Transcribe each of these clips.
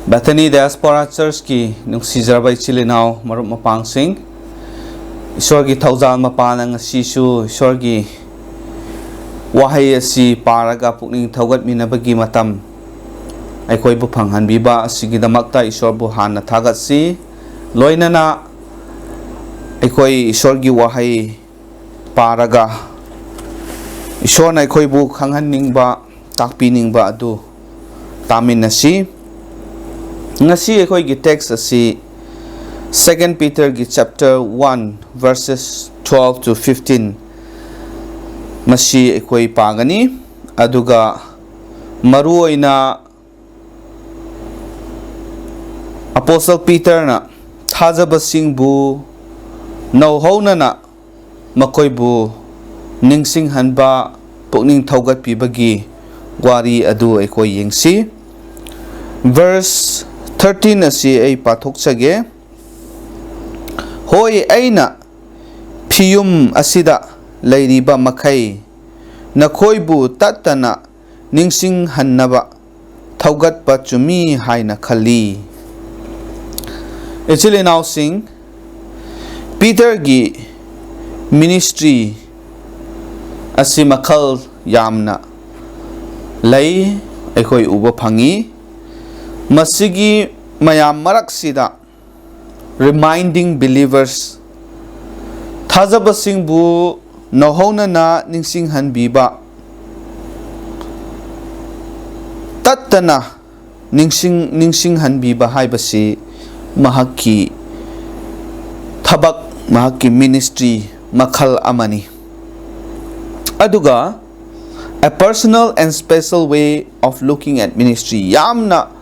Bethany Diaspora Church ki nungsizarabay chilinaw marup mapangsing Isor gi Thougatpa mapanang sisu Isor gi wahay si paraga pukning Thougatminabagi matam Nakhoibu phanghanbiba sigidamakta Isor bu hana thagat si loinana Nakhoi Isor gi wahay paraga Isor Nakhoibu khanghaningba takpiningba adu tamin na si ngasi akhoi gi text asi 2 Peter gi chapter 1 verses 12 to 15 masi akhoi pagani aduga maru oina Apostle Peter na thajabasingbu nauhauna na Nakhoibu Ningsinghannaba pukning Thougatpibagi wari adu akhoi yengsi verse 13 asi ay pathokchage hoi aina phiyum asida leiriba makhai Nakhoibu Tattana Ningsinghannaba Thougatpa Chummi Haina Khalli. Actually now sing Peter gi ministry asi makhal yamna lay akhoi uba phangi masigi mayam maraksida reminding believers thajabasingbu nohona na ningsinghanbiba Tattana ningsinghanbiba haibasi mahaki thabak mahaki ministry makhal amani aduga a personal and special way of looking at ministry yamna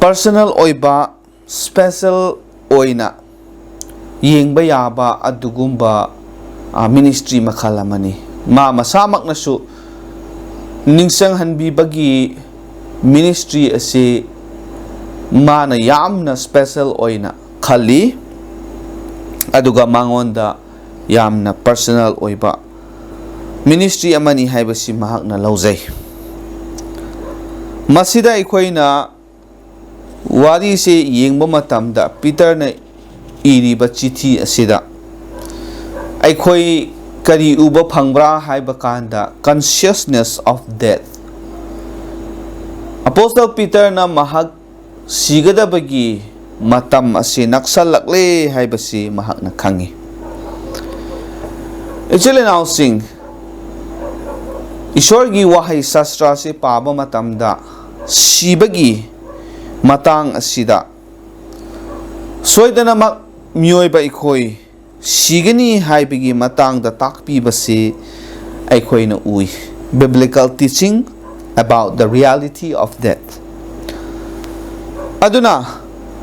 personal oiba special oina yengba yaba adugumba ministry makhalamani ma masamak nasu Ningsinghanbibagi ministry asi mana yamna special oina Khalli aduga mangonda yamna personal oiba ministry amani haibasi mahakna lauzai masida ikoina wari se yengba matamda Peter na iriba chithi asida aikoi kari uba phangbra haiba kanda consciousness of death Apostle Peter na mahak sigadabagi matam asi naksalakle haibasi mahak na khangi actually now sing Isor gi wahay sastra se paba matamda sibagi matang asida soidana mak mioiba ikhoi sigani haibigi matang da takpi basi aikhoi na ui biblical teaching about the reality of death aduna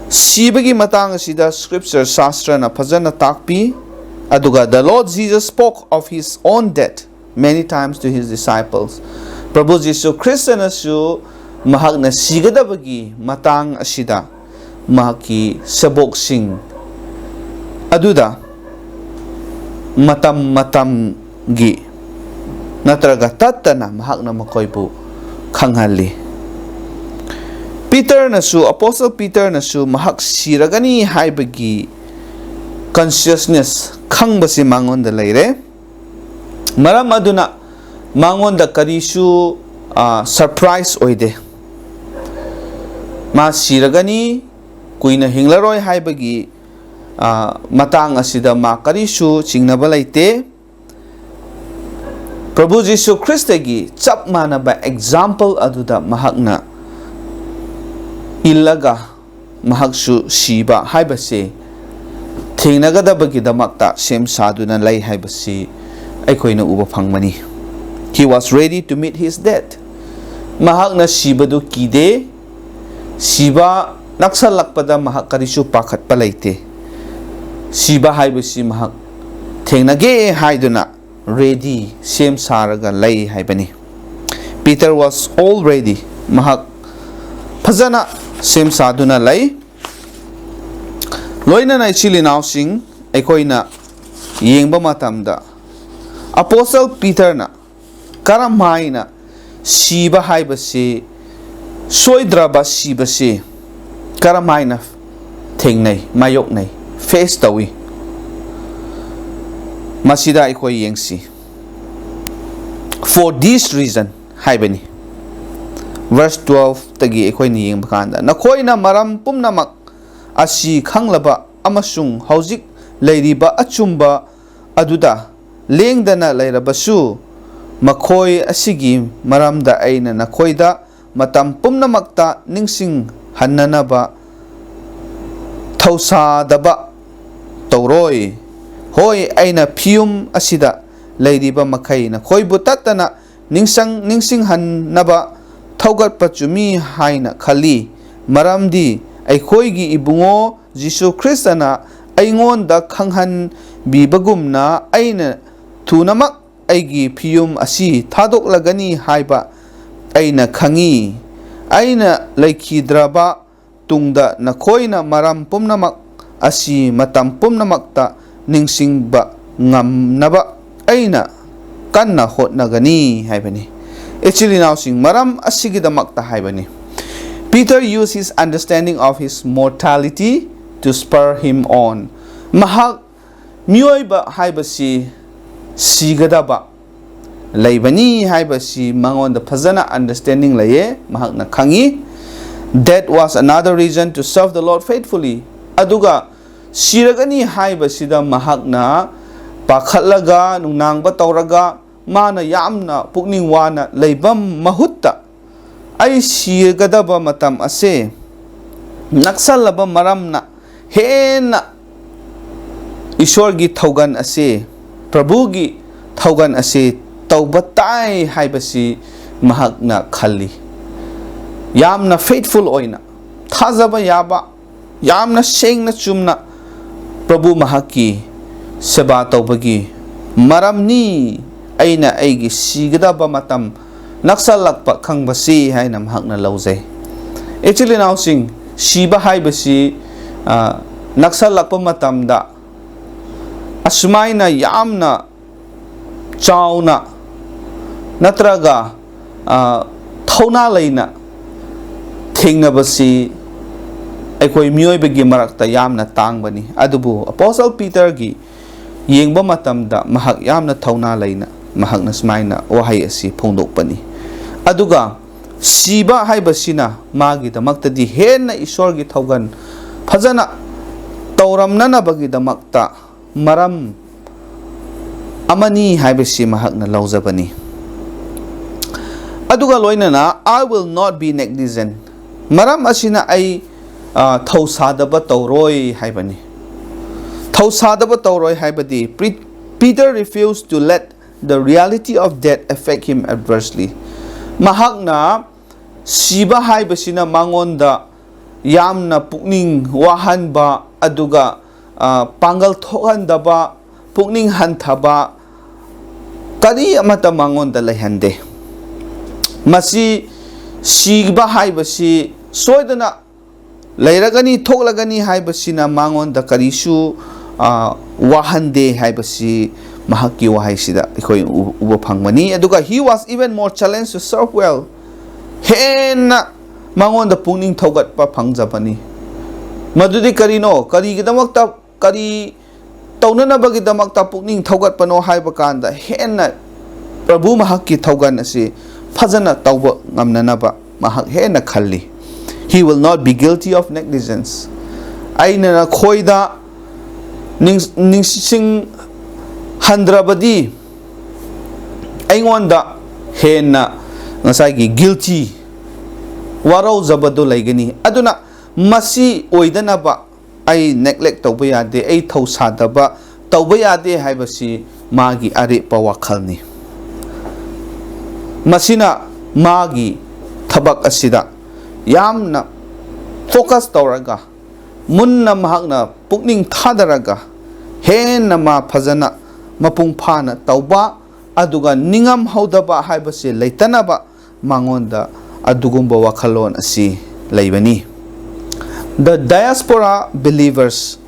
sibagi matang asida scripture sastra na phajana takpi aduga the Lord Jesus spoke of his own death many times to his disciples Prabhu Jesu Christ nasu mahak na sigadabagi matang asida mahaki sabok sing aduda matam gi natraga Tattana mahak na Nakhoibu khanghalli Peter nasu Apostle Peter nasu mahak siragani haibagi consciousness khangbasi mangonda leire maram aduna mangonda karisu surprise oide ma siragani kuina hinglaroi haibagi matang asida ma karisu chingnaba laite Prabhu Jesu Christ gi chap manaba example aduda mahakna ilaga mahaksu siba haibase thengnagadabagi damakta sem saduna lai haibasi aikoina uba phangmani he was ready to meet his death mahakna sibadu kide siba naksalakpada mahak karisu pakhat palaite siba haibasi mahak thengnage haiduna ready sem saraga lai haibani Peter was all ready mahak phajana sem saduna lai loina na chili now sing aikoina yengba matamda Apostle Peter na karamhaina siba haibasi soidraba sibasi karamaina thengnai mayoknai face tawi masida ikoi yengsi for this reason haibani verse 12 tagi ikoi ni yeng bakanda nakhoina maram pumnamak asi khanglaba amasung haujik leiriba achumba aduda lengdana leirabasu makhoi asigi maramda aina nakhoida matam pumnamakta ningsinghannaba thausadaba tauroi hoi aina phium asida leiriba makhai nakhoibu tattana ningsinghannaba Thougatpa Chummi Haina Khalli maramdi aikhoigi ibungo Jisu Kristana aingonda khanghan bibagumna aina thunamak aigi phiyum asi thadoklagani haiba aina khangi aina laikhidraba tungda nakhoina maram pumnamak asi matam pumnamakta ningsingba ngamnaba aina kanna hotnagani haibani actually now sing maram asigidamakta haibani Peter used his understanding of his mortality to spur him on. Mahak mioiba haibasi sigadaba laibani haibasi mangon the phazana understanding laye mahak na khangi. That was another reason to serve the Lord faithfully. Aduga siragani haibasida mahak na pakhatlaga nungnangba tawraga mana yamna pukning wana laibam mahutta ay sigadaba matam ase naksalaba maramna hena ishwargi thaugan ase prabhugi thaugan ase taubatai haibasi mahakna khalli yamna faithful oina thazaba yaba yamna sengna chumna prabhu mahaki seba taubagi maramni aina aigi sigadaba matam naksalakpa khangbasi haina mahakna lauzai actually now sing shiba haibasi naksalakpa matamda asmaina yamna chauna natraga thauna laina thengnabasi aikoi mioibagi marakta yamna tangbani adubu Apostle Peter gi yengba matamda mahak yamna thauna laina mahakna smaina wahai asi phongdokpani aduga siba haibasina magi damaktadi henna ishwargi thaugan phajana tauramnanabagi damakta maram amani haibasi mahakna lauzabani aduga loinana I will not be negligent maram asina ai thausadaba tauroi haibani thausadaba tauroi haibadi Peter refused to let the reality of death affect him adversely mahakna siba haibasina mangonda yamna pukning wahanba aduga pangal thohandaba pukning hanthaba kari amata mangonda laihande masi siba haibasi soidana lairagani thoklagani haibasina mangonda karisu wahande haibasi mahaki wahaisida ikoi uba phangmani aduga he was even more challenged to serve well hena mangonda pungning Thougatpa phangjabani madudi karino kari gidamakta kari taunanabagi damakta pungning Thougatpa no haiba kanda hena prabhu mahaki thaugan ase phajana tauba ngamnanaba mahak hena khalli he will not be guilty of negligence aina na khoida ningsing handrabadi aingonda hena ngasagi guilty warau zabadu laigani aduna masi oidanaba ai neglect tawba yade ai thausadaba tawba yade haibasi magi are pawakhalni masina magi thabak asida yamna focus tawraga munna mahakna pukning thadaraga hena ma phajana mapung phana tauba aduga ningam haudaba haibase leitanaba mangonda adugumba wakhalon asi laibani the diaspora believers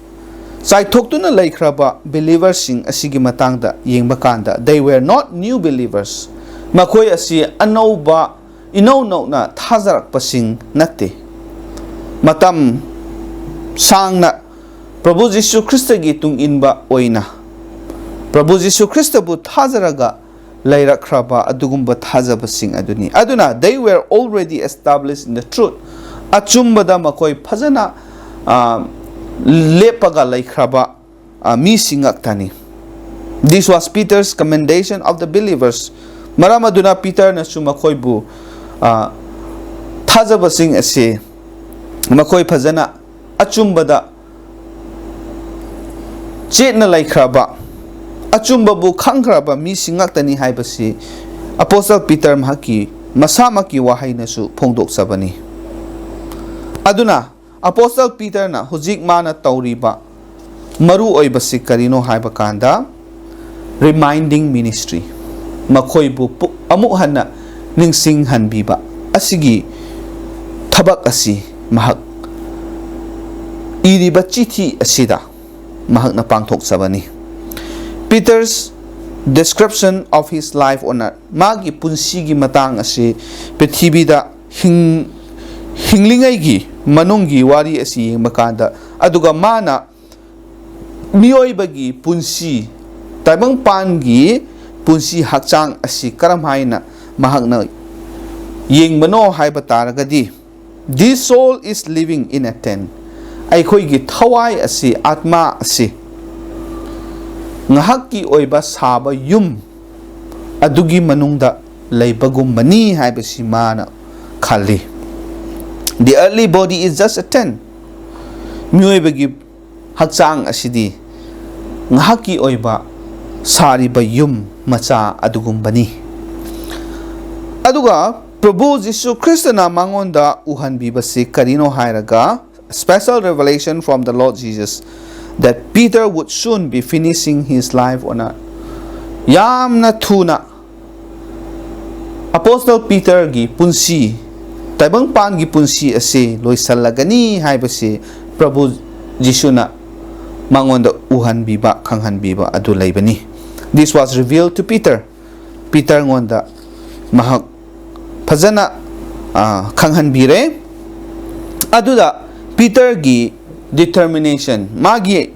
saithoktuna laikhraba believers sing asigi matangda yengba kanda they were not new believers makhoi asi anauba inau na thazarak pasing nate matam sangna Prabhu Jisu Krista gi tung inba oina Prabhu Jisu Krista bu thazaraga lairakhraba adugumba thazabasing aduni aduna they were already established in the truth achumbada makoi phajana lepaga laikhraba mi singaktani. This was Peter's commendation of the believers. Maramaduna Peter na Nakhoibu thazabasing ase makoi phajana achumbada chetna laikhraba achumba bu khangkraba mi singaktani haibasi Apostle Peter mahaki masamaki wahaina su phongdok sabani. Aduna Apostle Peter na hujik mana tauriba maru oibasi karino haiba kanda reminding ministry Nakhoibu amuk hanna ningsinghanbiba asigi thabak asi mahak iriba chithi asida mahak na pangthok sabani. Peter's description of his life on earth magi punsigi matang asi prithibida hinglingai gi manunggi wari asi makanda aduga mana miyoibagi punsi taibang pangi punsi hakchang asi karam haina mahakna yengbano haiba taragadi this soul is living in a tent aikhoi gi thawai asi atma asi ngahaki oiba saba yum adugi manungda leibagum mani haibasi mana Khalli. The earthly body is just a tent miyoibagi hakchang asidi ngahaki oiba sariba yum macha adugum bani aduga Prabhu Jisu Krista na mangonda uhanbibasi karino hairaga special revelation from the Lord Jesus that Peter would soon be finishing his life on earth. Yamna thuna Apostle Peter gi punsi taibang pan gi punsi ase loisalagani haibase Prabhu Jisu na mangonda uhanbiba khanghanbiba adu laibani. This was revealed to Peter. Peter ngonda mahak phajana khanghanbire aduda Peter gi determination magi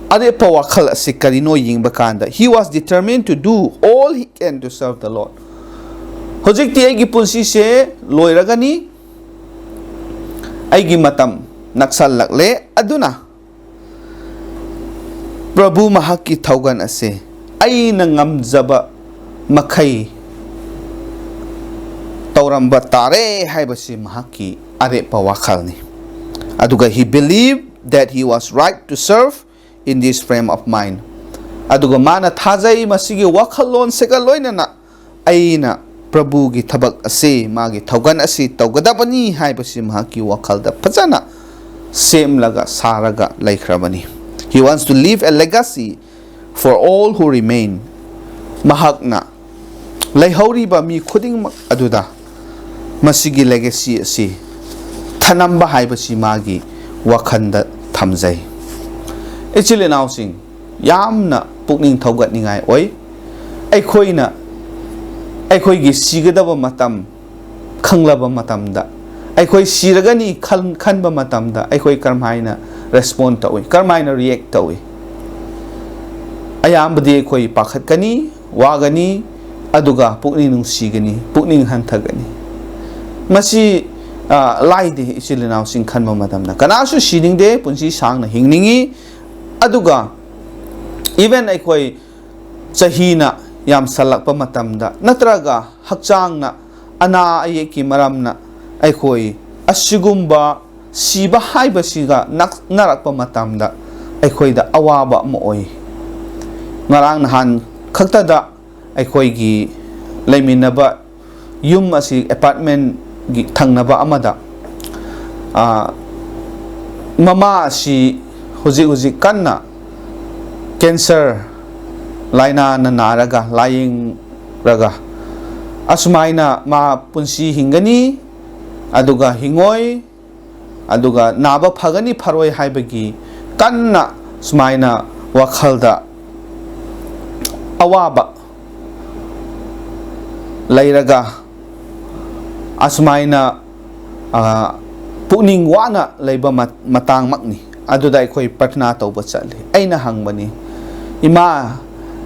ade pawakal asikarino yingba kanda he was determined to do all he can to serve the Lord. Hojik ti aigi punsi se loiragani aigi matam naksal lakle aduna Prabhu mahaki thaugan ase aina ngamjaba makai tauramba tare haibasi mahaki are pawakal ni aduga he believed that he was right to serve in this frame of mind aduga mana thajai masigi wakhalon sekaloina na aina Prabhu gi thabak ase magi thaugan ase taugadabani haibasi mahaki wakhalda phajana sem laga saraga laikhrabani. He wants to leave a legacy for all who remain mahakna laihoriba mi khuding aduda masigi legacy ase thanamba haibasi magi wakhanda thamjai. Actually now sing yamna pukning thaugat ningai oi aikhoina aikhoi gi sigadaba matam khanglaba matamda aikhoi siragani khanba matamda aikhoi karmaina respond tawi karmaina react tawi ayambadi aikhoi pakhatkani wagani aduga pukning nungsigani pukning hanthagani masi laide actually now sing khanba matamda kanasu sining de punsi sangna hingningi aduga even aikhoi chahina yam salakpa matamda natraga hakchangna ana ayeki maramna aikhoi asigumba siba haibasiga narakpa matamda aikhoi da awaba mo oi ngarang nahan khaktada aikhoi gi laiminaba yum asi apartment gi thangnaba amada mama si huji kanna cancer laina na naraga lying raga asmaina ma punsi hingani aduga hingoi aduga naba phagani pharoi haibagi kanna smaina wakhalda awaba lairaga asmaina puning wana leiba matang makni aduda akhoi pratna tauba chali aina hangbani ima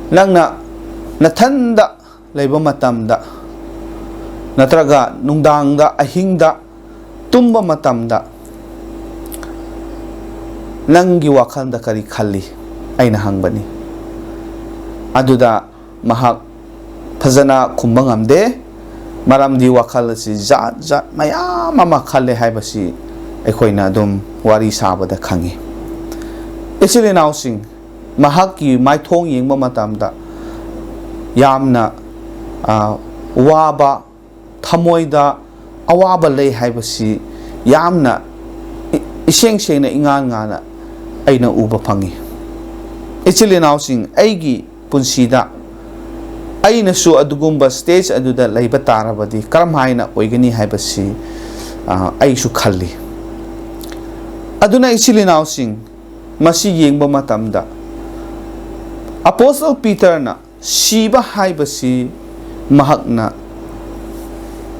nangna nathanda leiba matamda natraga nungdangda ahingda tumba matamda nangi wakhalda kari khalli aina hangbani aduda mahak phajana khumbangamde maramdi wakhal si jat jat mayam ama khalle haibasi ekhoina dum wari sabada khangi ichile naw sing mahakki maithong yengba matamda yamna waba thamoida awaba lei haibasi yamna iseng sengna ingan ngana aina uba phangi ichile naw sing aigi punsida aina su adugumba stage aduda leiba tarabadi karam haina oigani haibasi aisu khalli aduna ichile naw sing masi yengba matamda Apostle Peter na siba haibasi mahakna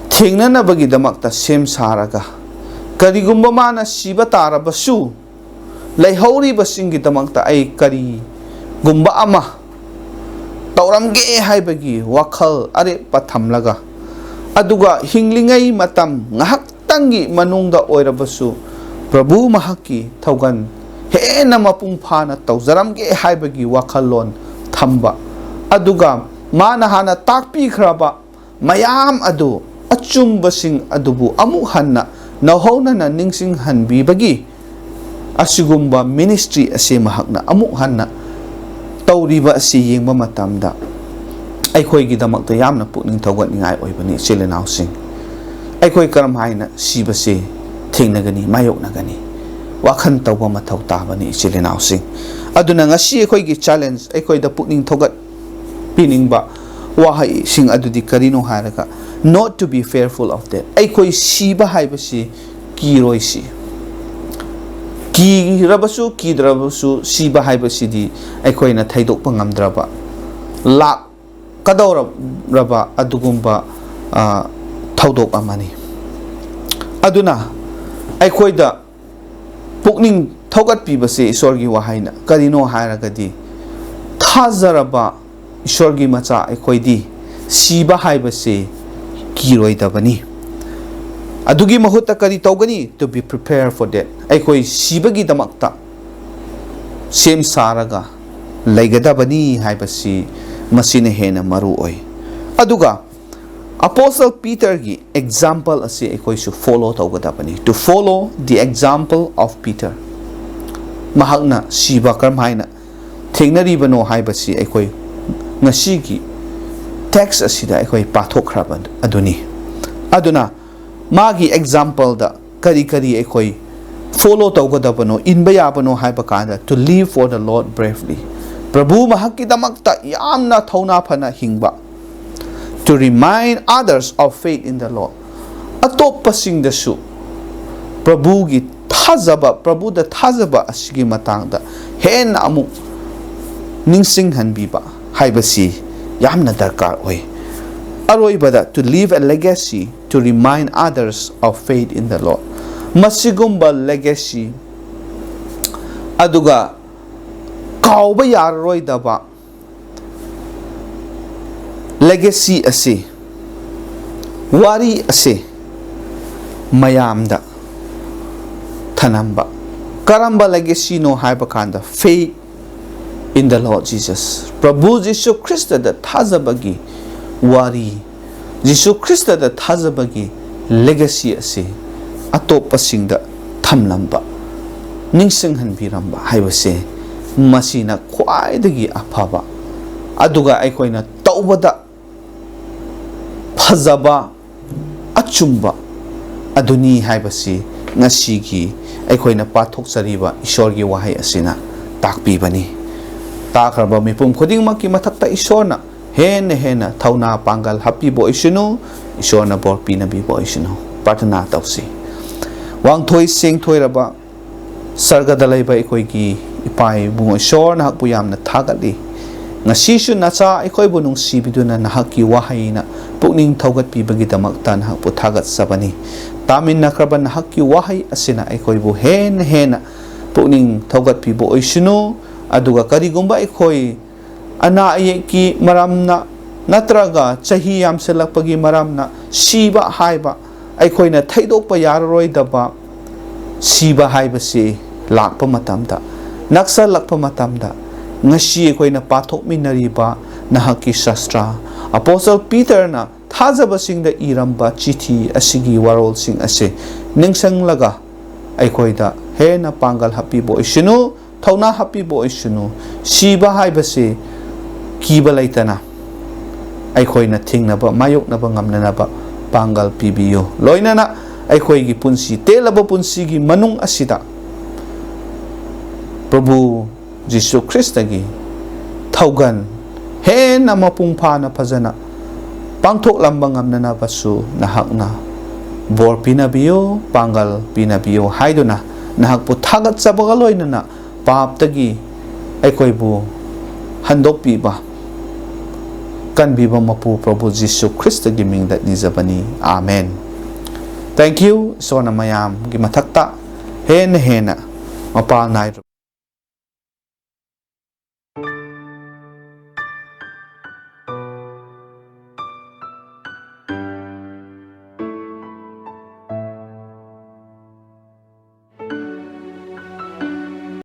thengna bagi damakta sem saraga karigumba mana siba tarabasu leihori basingi damakta ai kari gumba ama tauramge haibagi wakhal are pathamlaga aduga hinglingai matam ngahaktangi manungda oirabasu Prabhu mahaki thaugan hena mapung phana tauzaramge haibagi wakhalon thamba aduga mana hana takpi khraba mayam adu achumbasing adubu amu hanna nahona na ningsinghanbi bagi asigumba ministry ase mahakna amu hanna tawriba asi yengba matamda aikhoi gi damakta yamna puning thogat ningai oibani chilenaw sing aikhoi karam haina sibase thengnagani mayoknagani wakhan tawba mathau tabani chilenaw sing aduna ngasi aikhoi gi challenge aikhoi da puning thogat piningba wahai sing adudi karino haraga not to be fearful of that aikhoi siba haibasi kiroisi ki rabasu ki drabasu siba haibasi di aikhoi na thaidok pangamdraba lak kadawra raba adugumba thaudok amani aduna aikhoi da pukning thogat pibase isorgi wahaina karino haragadi thazaraba isorgi macha aikhoi di siba haibase kiroi dabani adugi mahutta kari tawgani to be prepared for that aikoi sibagi damakta sem saraga laigadabani haibasi masine hena maru oi aduga Apostle Peter gi example ase aikoi su follow tawgadabani to follow the example of Peter mahakna siba karam haina thengnari bano haibasi aikoi ngasi gi text asida aikoi pathokraban aduni aduna magi example da kari kari aikoi follow tawgadabano inba yabano haiba kanda to live for the Lord bravely Prabhu mahakki damakta yamna thauna phana hingba to remind others of faith in the Lord atoppa sing da su Prabhu gi thazaba Prabhu da thazaba asigi matangda hen amu ningsinghanbiba haibasi yamna darkar oi aroibada to leave a legacy to remind others of faith in the Lord masigumba legacy aduga kauba yaroidaba legacy ase wari ase mayamda thanamba karamba legacy no haiba kanda faith in the Lord Jesus Prabhu Jesu Christa da thazabagi wari Jesu Christa da thazabagi legacy ase atoppa singda thamlamba ningsinghanbiramba haibase masina khwaidagi afaba aduga aikoina tawbada phazaba achumba aduni haibasi ngasigi aikoina pathokchariba isorgi wahai asina takpibani takraba mipum khoding makki mathakta isorna hena thauna pangal happy boy isunu isorna bor pinabi boy isunu pratana tawsi wangthoi sing thoiraba sargada laiba ikoigi ipai bungo isor na hakpu yamna thagali ngasisu nacha ikoi bunung sibiduna nahaki wahai na pukning thaugatpibagidamagta nahakpu thagatsabani taminnakraba nahakki wahai asina aikoibu hena pukning thaugatpibu oisunu aduga karigumba aikoi ana ayeki maramna natraga chahi yamselakpagi maramna siba haiba aikoina thaidokpa yararoidaba siba haibasi lakpa matamda naksa lakpa matamda ngasi aikoina pathokminariba nahakki shastra Apostle Peter na thajabasingda iramba chithi asigi warolsing ase ningsanglaga aikoida hena pangal hapibo isunu thauna hapibo isunu siba haibase kiba laitana aikoina thingnaba mayoknaba ngamnanaba pangal pibiyo loinana aikoigi punsi telaba punsigi manung asida Prabhu Jisu Kristagi thaugan hena mapungphana phajana pangthok lamba ngamnana basu nahakna bor pinabiyo pangal pinabiyo haiduna nahakpu thagat sabaga loinana paptagi aikoibu handok piba kanbiba mapu Prabhu Jisu Kristagi mingda nizabani amen. Thank you so na mayam gi mathakta hena mapal nai